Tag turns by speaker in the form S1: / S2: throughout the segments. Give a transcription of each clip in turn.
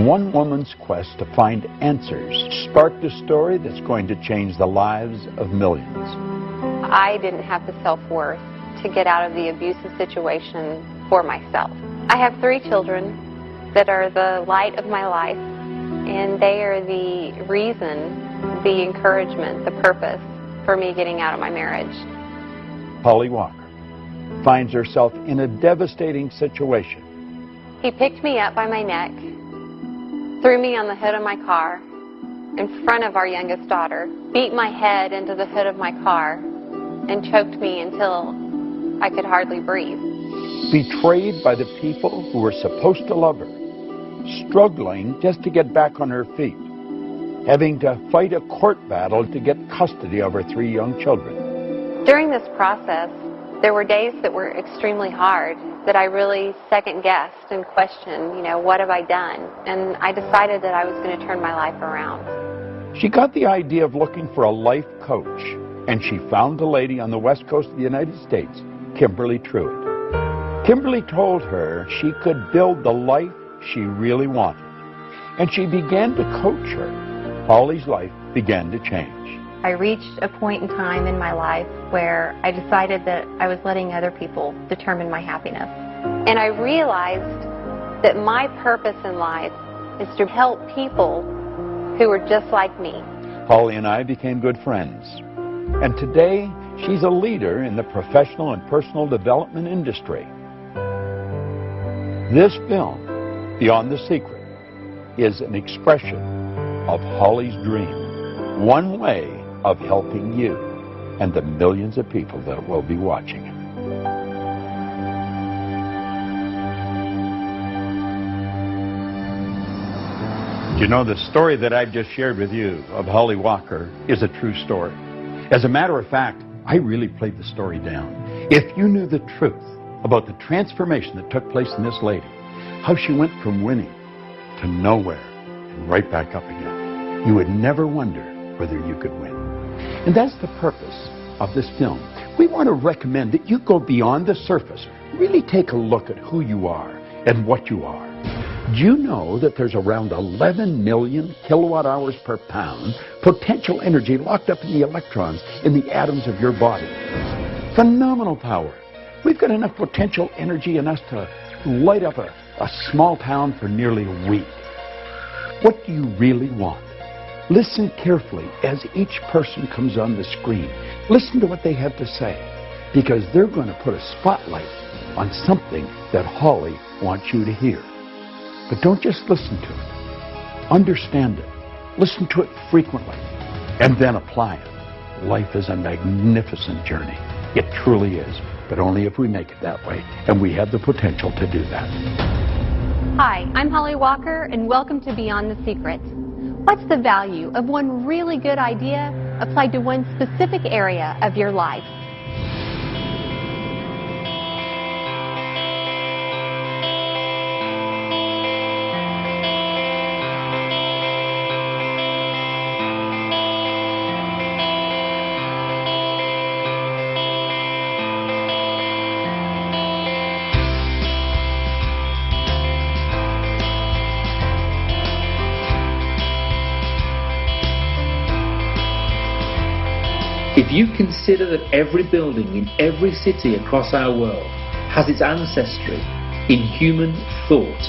S1: one woman's quest to find answers sparked a story that's going to change the lives of millions.
S2: I didn't have the self-worth to get out of the abusive situation for myself. I have 3 children that are the light of my life, and they are the reason, the encouragement, the purpose for me getting out of my marriage.
S1: Holly Walker finds herself in a devastating situation.
S2: He picked me up by my neck, threw me on the hood of my car in front of our youngest daughter, beat my head into the hood of my car, and choked me until I could hardly breathe.
S1: Betrayed by the people who were supposed to love her, struggling just to get back on her feet, having to fight a court battle to get custody of her 3 young children.
S2: During this process, there were days that were extremely hard, that I really second-guessed and questioned, what have I done? And I decided that I was going to turn my life around.
S1: She got the idea of looking for a life coach, and she found a lady on the west coast of the United States, Kimberly Truitt. Kimberly told her she could build the life she really wanted, and she began to coach her. Holly's life began to change.
S2: I reached a point in time in my life where I decided that I was letting other people determine my happiness. And I realized that my purpose in life is to help people who are just like me.
S1: Holly and I became good friends. And today, she's a leader in the professional and personal development industry. This film, Beyond the Secret, is an expression of Holly's dream. One way of helping you and the millions of people that will be watching it. You know, the story that I've just shared with you of Holly Walker is a true story. As a matter of fact, I really played the story down. If you knew the truth about the transformation that took place in this lady, how she went from winning to nowhere and right back up again, you would never wonder whether you could win. And that's the purpose of this film. We want to recommend that you go beyond the surface. Really take a look at who you are and what you are. Do you know that there's around 11 million kilowatt hours per pound potential energy locked up in the electrons in the atoms of your body? Phenomenal power. We've got enough potential energy in us to light up a small town for nearly a week. What do you really want? Listen carefully as each person comes on the screen. Listen to what they have to say, because they're going to put a spotlight on something that Holly wants you to hear. But don't just listen to it. Understand it. Listen to it frequently, and then apply it. Life is a magnificent journey. It truly is, but only if we make it that way, and we have the potential to do that.
S2: Hi, I'm Holly Walker, and welcome to Beyond the Secret. What's the value of one really good idea applied to one specific area of your life?
S3: If you consider that every building in every city across our world has its ancestry in human thought,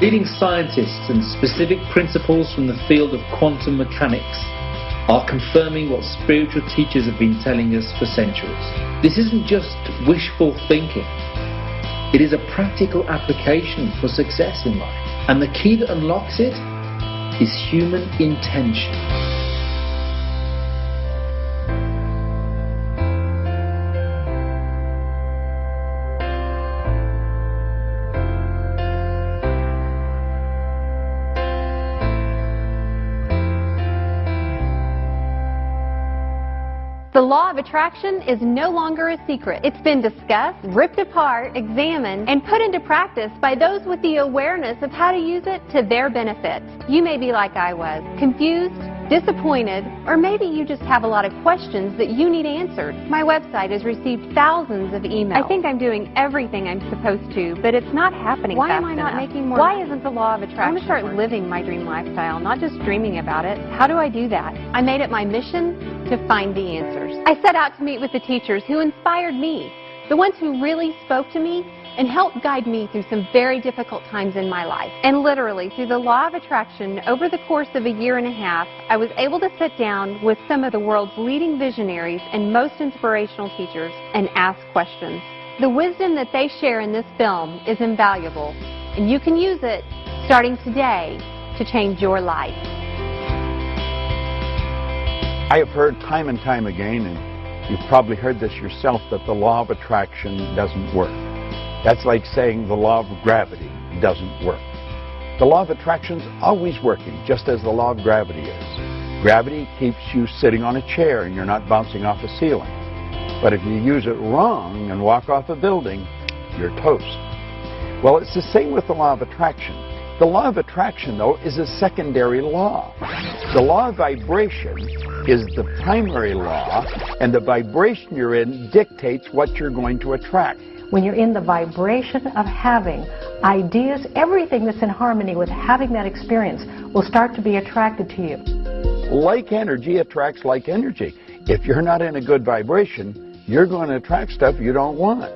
S3: leading scientists and specific principles from the field of quantum mechanics are confirming what spiritual teachers have been telling us for centuries. This isn't just wishful thinking. It is a practical application for success in life. And the key that unlocks it is human intention.
S2: The law of attraction is no longer a secret. It's been discussed, ripped apart, examined, and put into practice by those with the awareness of how to use it to their benefit. You may be like I was, confused, disappointed, or maybe you just have a lot of questions that you need answered. My website has received thousands of emails. I think I'm doing everything I'm supposed to, but it's not happening fast enough. Why am I not making more? Why isn't the law of attraction? I want to start living my dream lifestyle, not just dreaming about it. How do I do that? I made it my mission to find the answers. I set out to meet with the teachers who inspired me, the ones who really spoke to me and helped guide me through some very difficult times in my life. And literally, through the law of attraction, over the course of a year and a half, I was able to sit down with some of the world's leading visionaries and most inspirational teachers and ask questions. The wisdom that they share in this film is invaluable, and you can use it starting today to change your life.
S1: I have heard time and time again, and you've probably heard this yourself, that the law of attraction doesn't work. That's like saying the law of gravity doesn't work. The law of attraction is always working, just as the law of gravity is. Gravity keeps you sitting on a chair and you're not bouncing off a ceiling. But if you use it wrong and walk off a building, you're toast. Well, it's the same with the law of attraction. The law of attraction, though, is a secondary law. The law of vibration is the primary law, and the vibration you're in dictates what you're going to attract.
S4: When you're in the vibration of having ideas, everything that's in harmony with having that experience will start to be attracted to you.
S1: Like energy attracts like energy. If you're not in a good vibration, you're going to attract stuff you don't want.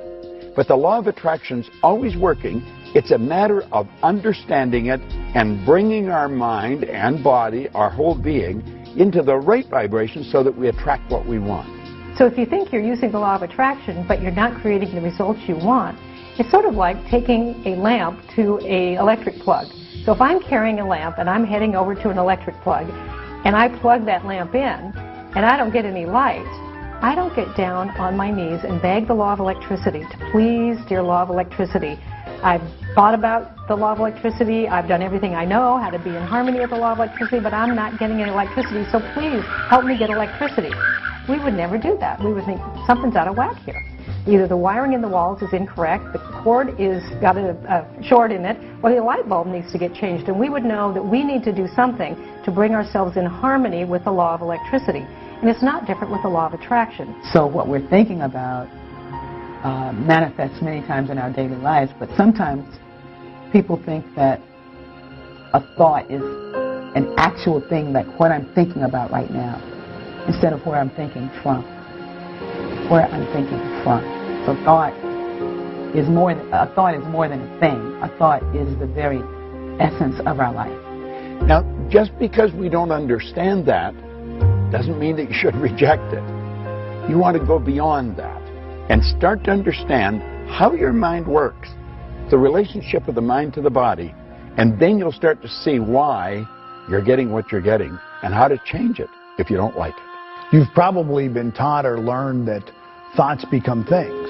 S1: But the law of attraction's always working. It's a matter of understanding it and bringing our mind and body, our whole being, into the right vibration so that we attract what we want.
S4: So if you think you're using the law of attraction, but you're not creating the results you want, it's sort of like taking a lamp to an electric plug. So if I'm carrying a lamp and I'm heading over to an electric plug, and I plug that lamp in, and I don't get any light, I don't get down on my knees and beg the law of electricity to please, dear law of electricity. I've thought about the law of electricity. I've done everything I know how to be in harmony with the law of electricity, but I'm not getting any electricity, so please help me get electricity. We would never do that. We would think something's out of whack here. Either the wiring in the walls is incorrect, the cord is got a short in it, or the light bulb needs to get changed. And we would know that we need to do something to bring ourselves in harmony with the law of electricity. And it's not different with the law of attraction.
S5: So what we're thinking about manifests many times in our daily lives, but sometimes people think that a thought is an actual thing, like what I'm thinking about right now, instead of where I'm thinking from. Where I'm thinking from. So a thought is more than a thing. A thought is the very essence of our life.
S1: Now, just because we don't understand that doesn't mean that you should reject it. You want to go beyond that and start to understand how your mind works, the relationship of the mind to the body, and then you'll start to see why you're getting what you're getting and how to change it if you don't like it.
S6: You've probably been taught or learned that thoughts become things.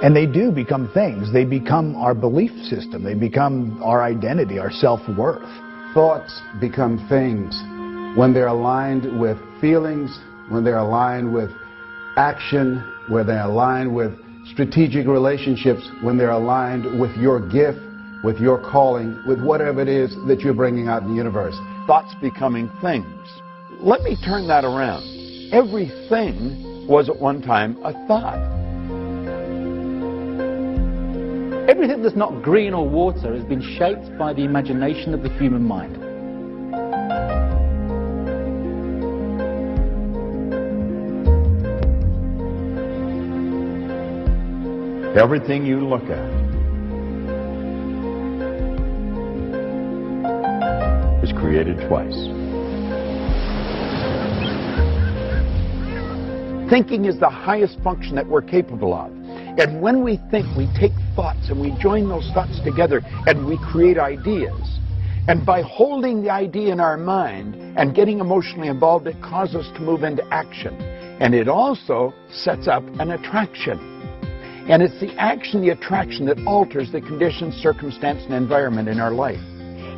S6: And they do become things. They become our belief system. They become our identity, our self-worth.
S7: Thoughts become things when they're aligned with feelings, when they're aligned with action, when they're aligned with strategic relationships, when they're aligned with your gift, with your calling, with whatever it is that you're bringing out in the universe.
S1: Thoughts becoming things. Let me turn that around. Everything was at one time a thought.
S8: Everything that's not green or water has been shaped by the imagination of the human mind.
S1: Everything you look at is created twice. Thinking is the highest function that we're capable of. And when we think, we take thoughts and we join those thoughts together and we create ideas. And by holding the idea in our mind and getting emotionally involved, it causes us to move into action. And it also sets up an attraction. And it's the action, the attraction, that alters the conditions, circumstance, and environment in our life.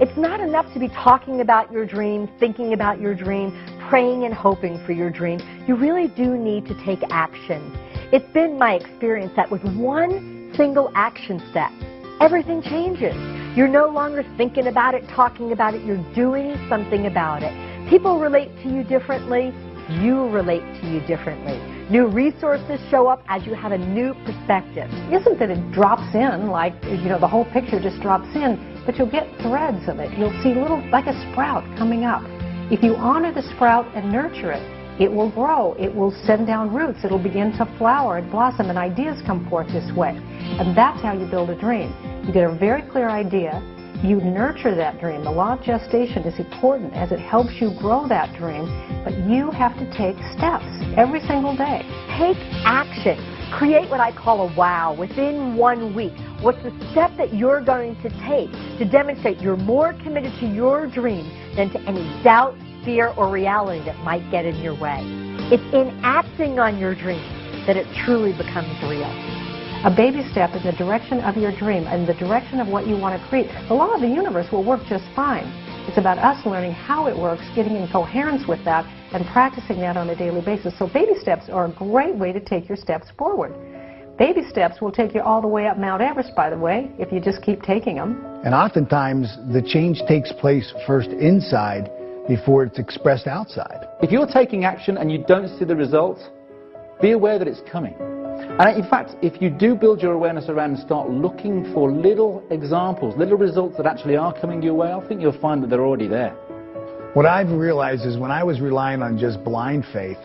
S9: It's not enough to be talking about your dream, thinking about your dream, praying and hoping for your dream. You really do need to take action. It's been my experience that with one single action step, everything changes. You're no longer thinking about it, talking about it, you're doing something about it. People relate to you differently. You relate to you differently. New resources show up as you have a new perspective.
S4: It isn't that it drops in like, the whole picture just drops in, but you'll get threads of it. You'll see little, like a sprout coming up. If you honor the sprout and nurture it, it will grow. It will send down roots. It'll begin to flower and blossom, and ideas come forth this way. And that's how you build a dream. You get a very clear idea. You nurture that dream. The law of gestation is important as it helps you grow that dream, but you have to take steps every single day.
S9: Take action. Create what I call a wow within 1 week. What's the step that you're going to take to demonstrate you're more committed to your dream than to any doubt, fear, or reality that might get in your way? It's in acting on your dream that it truly becomes real.
S4: A baby step in the direction of your dream and the direction of what you want to create. The law of the universe will work just fine. It's about us learning how it works, getting in coherence with that, and practicing that on a daily basis. So baby steps are a great way to take your steps forward. Baby steps will take you all the way up Mount Everest, by the way, if you just keep taking them.
S6: And oftentimes, the change takes place first inside before it's expressed outside.
S8: If you're taking action and you don't see the results, be aware that it's coming. And in fact, if you do build your awareness around and start looking for little examples, little results that actually are coming your way, I think you'll find that they're already there.
S6: What I've realized is when I was relying on just blind faith,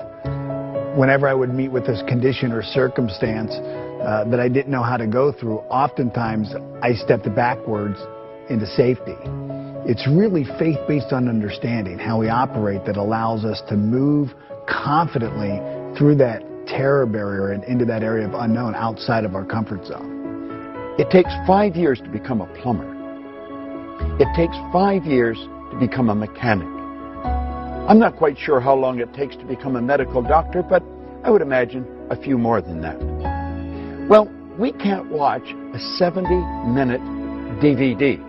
S6: whenever I would meet with this condition or circumstance that I didn't know how to go through, oftentimes I stepped backwards into safety. It's really faith based on understanding how we operate that allows us to move confidently through that terror barrier and into that area of unknown outside of our comfort zone.
S1: It takes 5 years to become a plumber. It takes 5 years to become a mechanic. I'm not quite sure how long it takes to become a medical doctor, but I would imagine a few more than that. Well, we can't watch a 70-minute DVD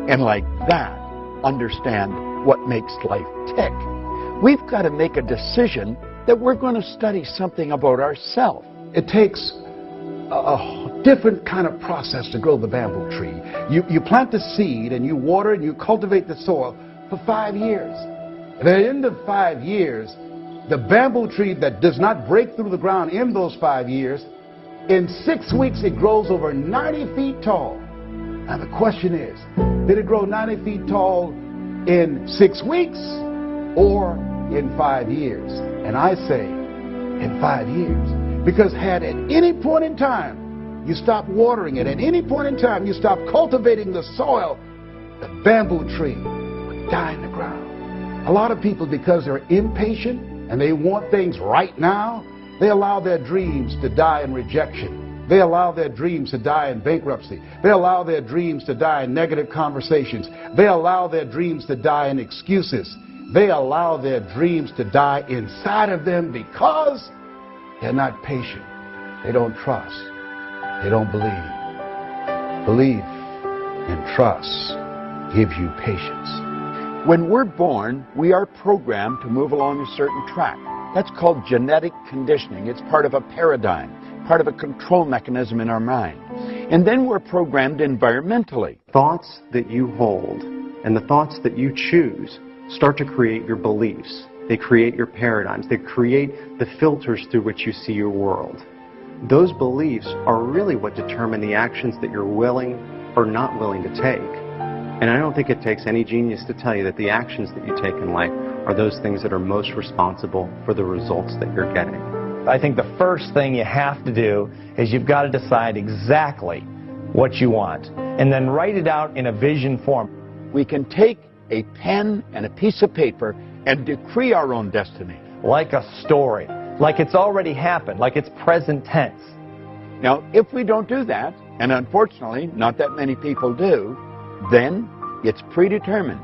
S1: and like that understand what makes life tick. We've got to make a decision that we're going to study something about ourselves.
S7: It takes a different kind of process to grow the bamboo tree. You plant the seed and you water and you cultivate the soil for 5 years. At the end of 5 years, the bamboo tree that does not break through the ground in those 5 years, in 6 weeks it grows over 90 feet tall. Now the question is, did it grow 90 feet tall in 6 weeks or in 5 years? And I say in 5 years. Because had at any point in time you stop watering it, at any point in time you stop cultivating the soil, the bamboo tree would die in the ground. A lot of people, because they're impatient and they want things right now, they allow their dreams to die in rejection. They allow their dreams to die in bankruptcy. They allow their dreams to die in negative conversations. They allow their dreams to die in excuses. They allow their dreams to die inside of them because they're not patient. They don't trust. They don't believe. Belief and trust gives you patience.
S1: When we're born, we are programmed to move along a certain track. That's called genetic conditioning. It's part of a paradigm, part of a control mechanism in our mind. And then we're programmed environmentally.
S10: Thoughts that you hold and the thoughts that you choose start to create your beliefs. They create your paradigms. They create the filters through which you see your world. Those beliefs are really what determine the actions that you're willing or not willing to take. And I don't think it takes any genius to tell you that the actions that you take in life are those things that are most responsible for the results that you're getting.
S11: I think the first thing you have to do is you've got to decide exactly what you want and then write it out in a vision form.
S1: We can take a pen and a piece of paper and decree our own destiny.
S11: Like a story, like it's already happened, like it's present tense.
S1: Now, if we don't do that, and unfortunately not that many people do, then it's predetermined.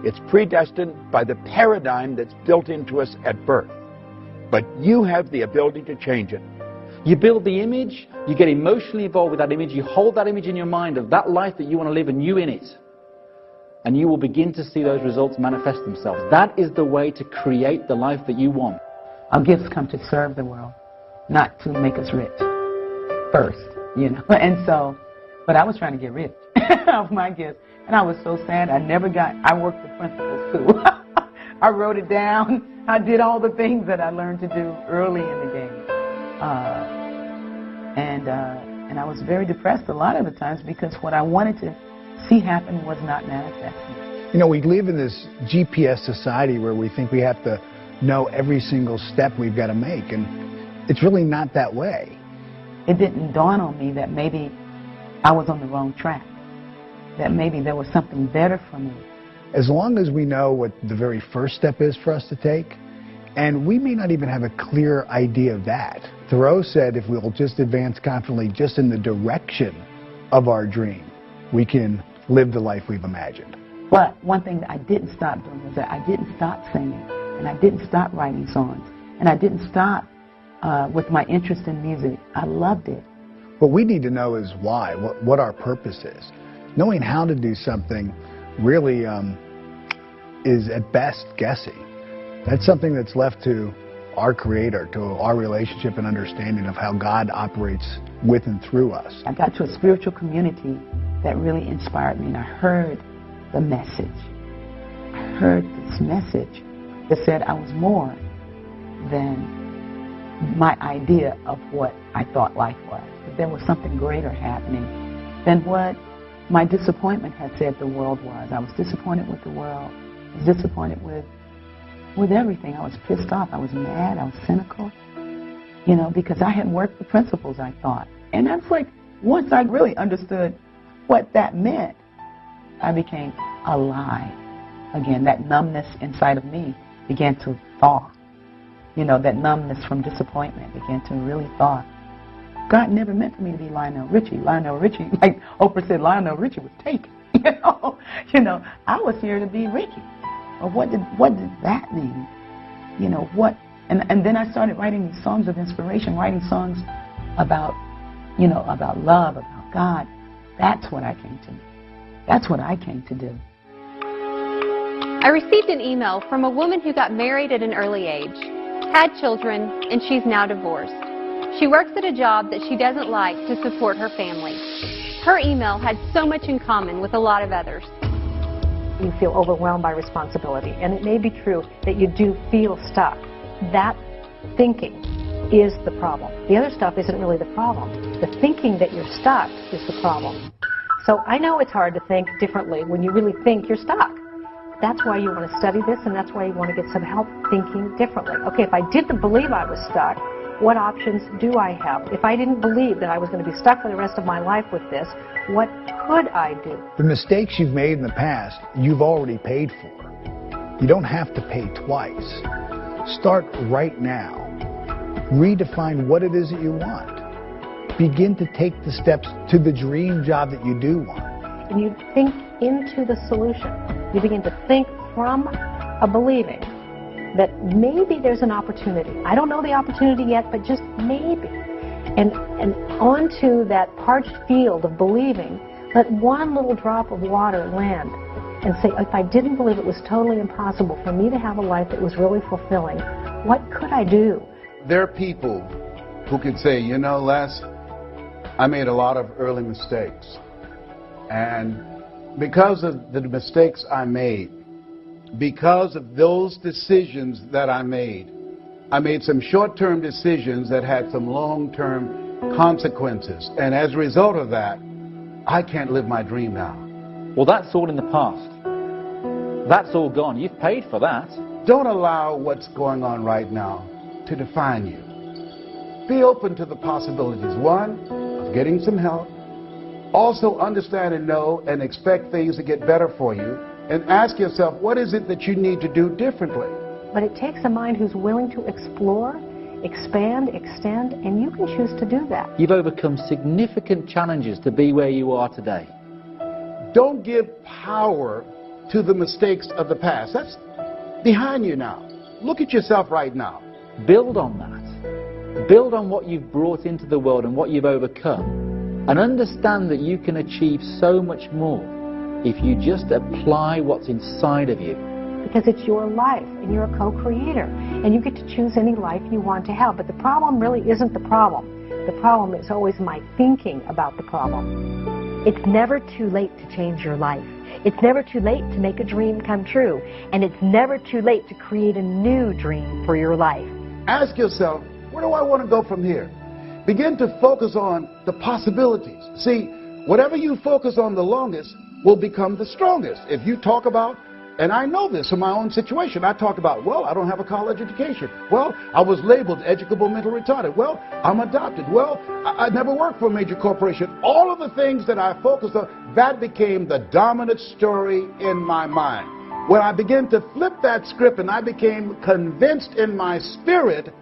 S1: It's predestined by the paradigm that's built into us at birth. But you have the ability to change it.
S8: You build the image, you get emotionally involved with that image, you hold that image in your mind of that life that you want to live and you in it. And you will begin to see those results manifest themselves. That is the way to create the life that you want.
S5: Our gifts come to serve the world, not to make us rich first, you know. And so, but I was trying to get rich off my gifts. And I was so sad. I worked the principal's too. I wrote it down. I did all the things that I learned to do early in the game. And I was very depressed a lot of the times because what I wanted to see happen was not manifesting.
S6: You know, we live in this GPS society where we think we have to know every single step we've got to make, and it's really not that way.
S5: It didn't dawn on me that maybe I was on the wrong track, that maybe there was something better for me.
S6: As long as we know what the very first step is for us to take, and we may not even have a clear idea of that. Thoreau said if we'll just advance confidently just in the direction of our dream, we can live the life we've imagined.
S5: But one thing that I didn't stop doing was that I didn't stop singing, and I didn't stop writing songs, and I didn't stop with my interest in music. I loved it.
S6: What we need to know is why, what our purpose is. Knowing how to do something really is at best guessing. That's something that's left to our Creator, to our relationship and understanding of how God operates with and through us.
S5: I got to a spiritual community that really inspired me, and I heard the message. I heard this message that said I was more than my idea of what I thought life was. That there was something greater happening than what my disappointment had said the world was. I was disappointed with the world. I was disappointed with everything. I was pissed off. I was mad. I was cynical. You know, because I had worked the principles, I thought. And that's like, once I really understood what that meant, I became alive again. That numbness inside of me began to thaw. You know, that numbness from disappointment began to really thaw. God never meant for me to be Lionel Richie. Lionel Richie, like Oprah said, Lionel Richie was taken. You know, I was here to be Ricky. Or what did that mean? You know, what? And then I started writing these songs of inspiration, writing songs about, you know, about love, about God. That's what I came to do. That's what I came to do.
S2: I received an email from a woman who got married at an early age, had children, and she's now divorced. She works at a job that she doesn't like to support her family. Her email had so much in common with a lot of others.
S4: You feel overwhelmed by responsibility, and it may be true that you do feel stuck. That thinking is the problem. The other stuff isn't really the problem. The thinking that you're stuck is the problem. So I know it's hard to think differently when you really think you're stuck. That's why you want to study this, and that's why you want to get some help thinking differently. Okay, if I didn't believe I was stuck, what options do I have? If I didn't believe that I was going to be stuck for the rest of my life with this, what could I do?
S6: The mistakes you've made in the past, you've already paid for. You don't have to pay twice. Start right now. Redefine what it is that you want. Begin to take the steps to the dream job that you do want.
S4: And you think into the solution. You begin to think from a believing that maybe there's an opportunity. I don't know the opportunity yet, but just maybe. And onto that parched field of believing, let one little drop of water land and say, if I didn't believe it was totally impossible for me to have a life that was really fulfilling, what could I do?
S7: There are people who could say, you know, Les, I made a lot of early mistakes. And because of the mistakes I made, because of those decisions that I made some short-term decisions that had some long-term consequences. And as a result of that, I can't live my dream now.
S8: Well, that's all in the past. That's all gone. You've paid for that.
S7: Don't allow what's going on right now to define you. Be open to the possibilities. One, of getting some help. Also understand and know and expect things to get better for you. And ask yourself, what is it that you need to do differently?
S4: But it takes a mind who's willing to explore, expand, extend, and you can choose to do that.
S8: You've overcome significant challenges to be where you are today.
S7: Don't give power to the mistakes of the past. That's behind you now. Look at yourself right now.
S8: Build on that. Build on what you've brought into the world and what you've overcome. And understand that you can achieve so much more if you just apply what's inside of you.
S4: Because it's your life, and you're a co-creator, and you get to choose any life you want to have. But the problem really isn't the problem. The problem is always my thinking about the problem.
S9: It's never too late to change your life. It's never too late to make a dream come true. And it's never too late to create a new dream for your life.
S7: Ask yourself, where do I want to go from here? Begin to focus on the possibilities. See, whatever you focus on the longest will become the strongest. If you talk about, and I know this in my own situation, I talk about, well, I don't have a college education. Well, I was labeled educable mental retarded. Well, I'm adopted. Well, I never worked for a major corporation. All of the things that I focused on, that became the dominant story in my mind. When I began to flip that script and I became convinced in my spirit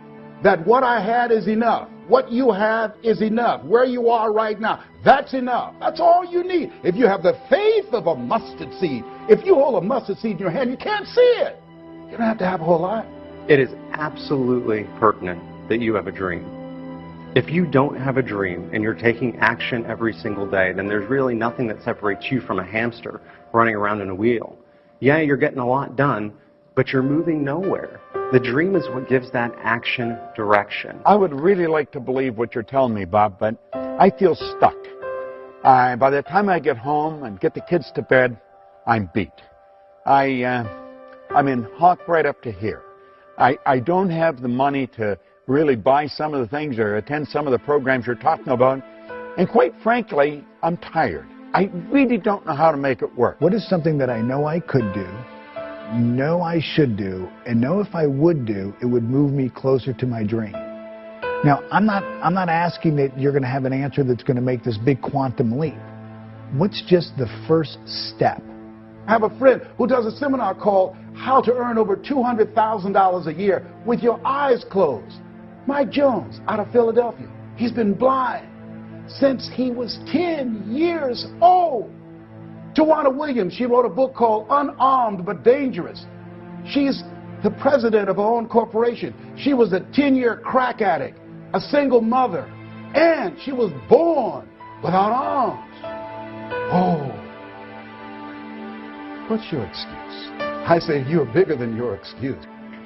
S7: that what I had is enough. What you have is enough. Where you are right now, that's enough. That's all you need. If you have the faith of a mustard seed, if you hold a mustard seed in your hand, you can't see it. You don't have to have a whole lot.
S10: It is absolutely pertinent that you have a dream. If you don't have a dream and you're taking action every single day, then there's really nothing that separates you from a hamster running around in a wheel. Yeah, you're getting a lot done, but you're moving nowhere. The dream is what gives that action direction.
S1: I would really like to believe what you're telling me, Bob, but I feel stuck. By the time I get home and get the kids to bed, I'm beat. I'm in hock right up to here. I don't have the money to really buy some of the things or attend some of the programs you're talking about. And quite frankly, I'm tired. I really don't know how to make it work.
S6: What is something that I know I could do, know I should do, and know if I would do, it would move me closer to my dream? Now, I'm not asking that you're going to have an answer that's going to make this big quantum leap. What's just the first step?
S7: I have a friend who does a seminar called How to Earn Over $200,000 a Year with Your Eyes Closed. Mike Jones out of Philadelphia. He's been blind since he was 10 years old. Tawana Williams, she wrote a book called Unarmed But Dangerous. She's the president of her own corporation. She was a 10-year crack addict, a single mother, and she was born without arms. Oh, what's your excuse? I say you're bigger than your excuse.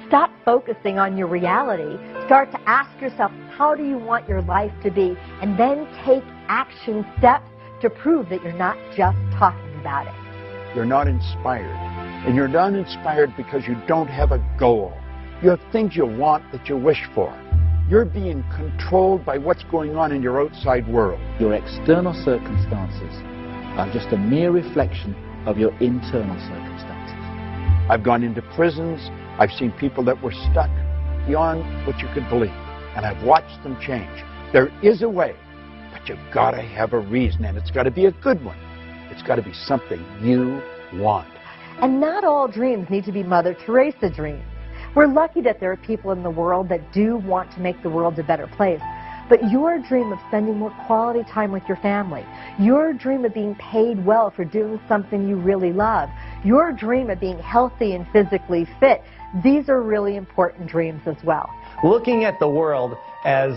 S9: Stop focusing on your reality. Start to ask yourself, how do you want your life to be? And then take action steps to prove that you're not just talking about it.
S1: You're not inspired. And you're not inspired because you don't have a goal. You have things you want that you wish for. You're being controlled by what's going on in your outside world.
S8: Your external circumstances are just a mere reflection of your internal circumstances.
S1: I've gone into prisons. I've seen people that were stuck beyond what you could believe. And I've watched them change. There is a way, but you've got to have a reason, and it's got to be a good one. It's got to be something you want.
S9: And not all dreams need to be Mother Teresa dreams. We're lucky that there are people in the world that do want to make the world a better place. But your dream of spending more quality time with your family, your dream of being paid well for doing something you really love, your dream of being healthy and physically fit, these are really important dreams as well.
S11: Looking at the world as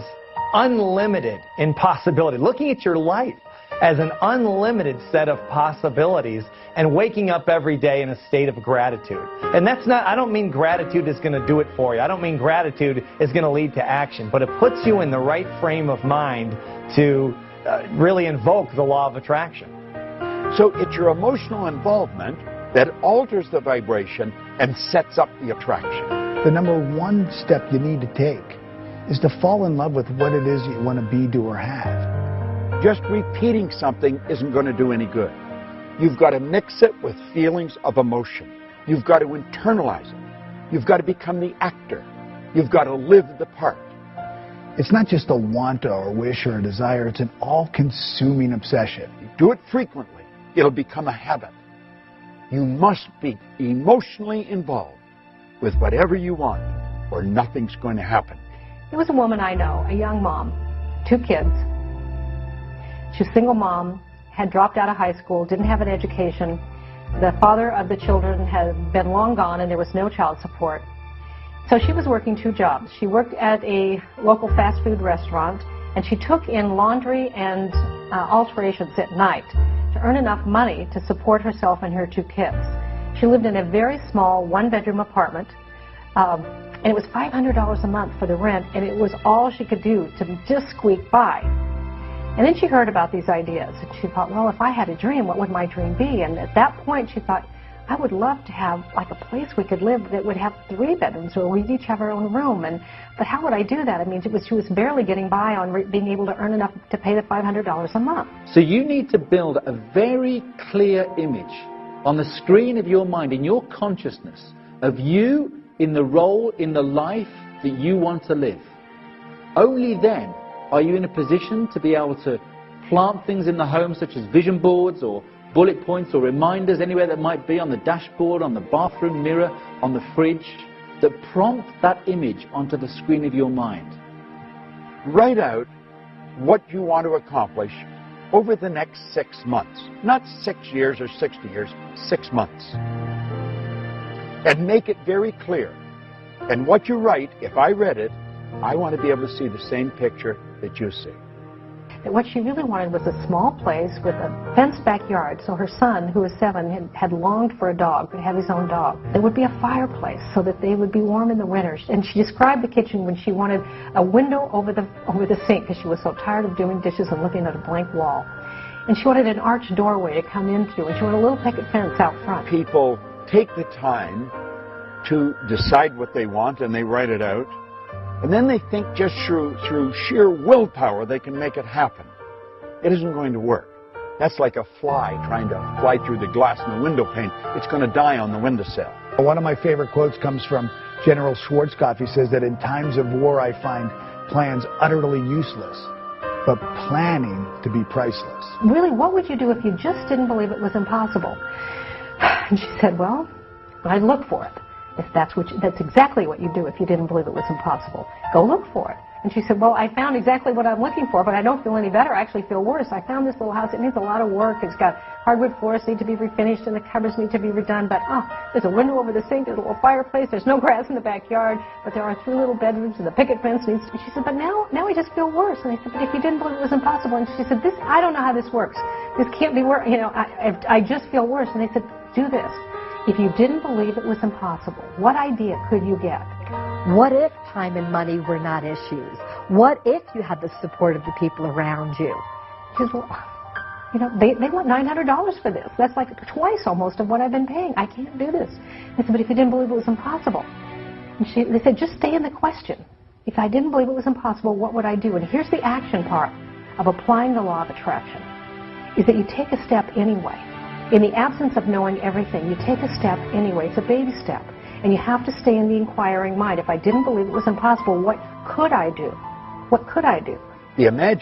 S11: unlimited in possibility, looking at your life as an unlimited set of possibilities, and waking up every day in a state of gratitude. And that's not, I don't mean gratitude is going to do it for you. I don't mean gratitude is going to lead to action, but it puts you in the right frame of mind to really invoke the law of attraction.
S1: So it's your emotional involvement that alters the vibration and sets up the attraction.
S6: The number one step you need to take is to fall in love with what it is you want to be, do, or have.
S1: Just repeating something isn't going to do any good. You've got to mix it with feelings of emotion. You've got to internalize it. You've got to become the actor. You've got to live the part.
S6: It's not just a want or a wish or a desire. It's an all-consuming obsession.
S1: You do it frequently, it'll become a habit. You must be emotionally involved with whatever you want, or nothing's going to happen.
S4: There was a woman I know, a young mom, 2 kids. She's a single mom, had dropped out of high school, didn't have an education. The father of the children had been long gone, and there was no child support. So she was working 2 jobs. She worked at a local fast food restaurant, and she took in laundry and alterations at night to earn enough money to support herself and her 2 kids. She lived in a very small 1-bedroom apartment, and it was $500 a month for the rent, and it was all she could do to just squeak by. And then she heard about these ideas, and she thought, well, if I had a dream, what would my dream be? And at that point, she thought, I would love to have like a place we could live that would have 3 bedrooms where we'd each have our own room. But how would I do that? I mean, she was barely getting by on being able to earn enough to pay the $500 a month.
S8: So you need to build a very clear image on the screen of your mind, in your consciousness, of you in the role, in the life that you want to live. Only then are you in a position to be able to plant things in the home, such as vision boards or bullet points or reminders anywhere that might be on the dashboard, on the bathroom mirror, on the fridge, that prompt that image onto the screen of your mind.
S1: Write out what you want to accomplish over the next 6 months. Not 6 years or 60 years, 6 months. And make it very clear. And what you write, if I read it, I want to be able to see the same picture that you see.
S4: That what she really wanted was a small place with a fenced backyard, so her son, who was 7, had longed for a dog, to have his own dog. There would be a fireplace so that they would be warm in the winter. And she described the kitchen when she wanted a window over the sink, because she was so tired of doing dishes and looking at a blank wall. And she wanted an arched doorway to come into, and she wanted a little picket fence out front.
S1: People take the time to decide what they want, and they write it out. And then they think just through sheer willpower they can make it happen. It isn't going to work. That's like a fly trying to fly through the glass in the window pane. It's going to die on the windowsill.
S6: One of my favorite quotes comes from General Schwarzkopf. He says that in times of war I find plans utterly useless, but planning to be priceless.
S4: Really, what would you do if you just didn't believe it was impossible? And she said, well, I'd look for it. If that's exactly what you do if you didn't believe it was impossible. Go look for it. And she said, well, I found exactly what I'm looking for, but I don't feel any better. I actually feel worse. I found this little house. It needs a lot of work. It's got hardwood floors need to be refinished, and the cupboards need to be redone. But, there's a window over the sink. There's a little fireplace. There's no grass in the backyard. But there are 3 little bedrooms, and the picket fence needs to... And she said, but now I just feel worse. And I said, but if you didn't believe it was impossible... And she said, I don't know how this works. This can't be work. You know, I just feel worse. And they said, do this. If you didn't believe it was impossible, what idea could you get?
S9: What if time and money were not issues? What if you had the support of the people around you?
S4: She says, well, you know, they want $900 for this. That's like twice almost of what I've been paying. I can't do this. I said, but if you didn't believe it was impossible? And they said, just stay in the question. If I didn't believe it was impossible, what would I do? And here's the action part of applying the law of attraction, is that you take a step anyway. In the absence of knowing everything, you take a step anyway. It's a baby step. And you have to stay in the inquiring mind. If I didn't believe it was impossible, what could I do? What could I do?
S1: The imagination